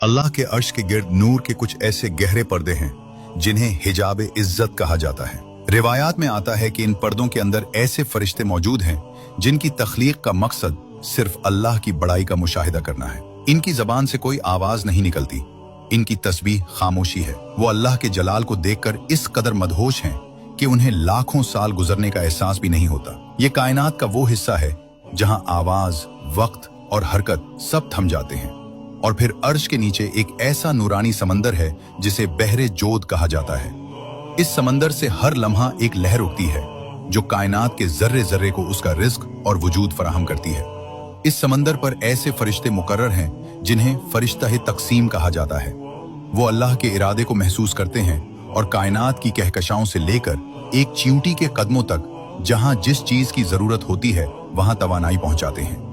अल्लाह के अर्श के गिर्द नूर के कुछ ऐसे गहरे पर्दे हैं जिन्हें हिजाब इज्जत कहा जाता है। रिवायात में आता है कि इन पर्दों के अंदर ऐसे फरिश्ते मौजूद हैं जिनकी तख्लीक का मकसद सिर्फ अल्लाह की बड़ाई का मुशाहिदा करना है। इनकी जबान से कोई आवाज नहीं निकलती, इनकी तस्बीह खामोशी है। वो अल्लाह के जलाल को देखकर इस कदर मदहोश हैं कि उन्हें लाखों साल गुजरने का एहसास भी नहीं होता। ये कायनात का वो हिस्सा है जहां आवाज, वक्त और हरकत सब थम जाते हैं, और फिर अर्श के नीचे एक ऐसा नूरानी समंदर है जिसे बहरे जोद कहा जाता है। इस समंदर से हर लम्हा एक लहर उठती है जो कायनात के जर्रे जर्रे को उसका रिज्क और वजूद फराहम करती है। इस समंदर पर ऐसे फरिश्ते मुकर्रर हैं जिन्हें फरिश्ता तकसीम कहा जाता है। वो अल्लाह के इरादे को महसूस करते हैं और कायनात की कहकशाओं से लेकर एक चींटी के कदमों तक जहां जिस चीज की जरूरत होती है वहां तवानाई पहुंचाते हैं।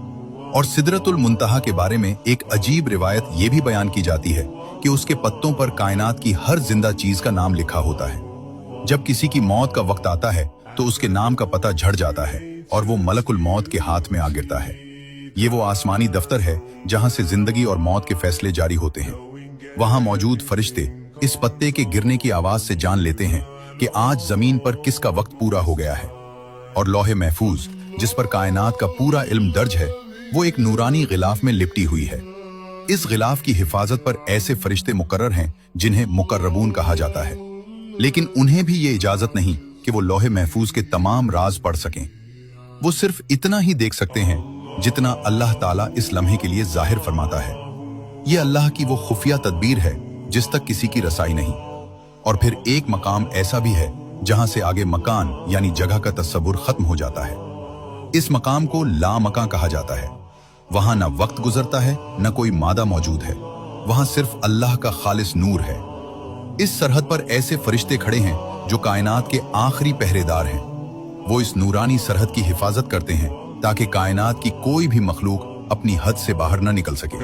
और सिदरतुल मुंतहा के बारे में एक अजीब रिवायत ये भी बयान की जाती है कि उसके पत्तों पर कायनात की हर जिंदा चीज का नाम लिखा होता है। जब किसी की मौत का वक्त आता है तो उसके नाम का पता झड़ जाता है और वो मलकुल मौत के हाथ में आ गिरता है। ये वो आसमानी दफ्तर है जहां से जिंदगी और मौत के फैसले जारी होते हैं। वहां मौजूद फरिश्ते इस पत्ते के गिरने की आवाज से जान लेते हैं कि आज जमीन पर किसका वक्त पूरा हो गया है। और लौहे महफूज जिस पर कायनात का पूरा इल्म दर्ज है वो एक नूरानी गिलाफ में लिपटी हुई है। इस गिलाफ की हिफाजत पर ऐसे फरिश्ते मुकर्रर हैं जिन्हें मुकर्रबून कहा जाता है, लेकिन उन्हें भी ये इजाजत नहीं कि वो लौहे महफूज के तमाम राज पढ़ सकें। वो सिर्फ इतना ही देख सकते हैं जितना अल्लाह ताला इस लम्हे के लिए जाहिर फरमाता है। ये अल्लाह की वो खुफिया तदबीर है जिस तक किसी की रसाई नहीं। और फिर एक मकाम ऐसा भी है जहां से आगे मकान यानी जगह का तस्वुर खत्म हो जाता है। इस मकाम को लामकां कहा जाता है। वहां न वक्त गुजरता है, न कोई मादा मौजूद है। वहां सिर्फ अल्लाह का खालिस नूर है। इस सरहद पर ऐसे फरिश्ते खड़े हैं जो कायनात के आखिरी पहरेदार हैं। वो इस नूरानी सरहद की हिफाजत करते हैं ताकि कायनात की कोई भी मखलूक अपनी हद से बाहर न निकल सके।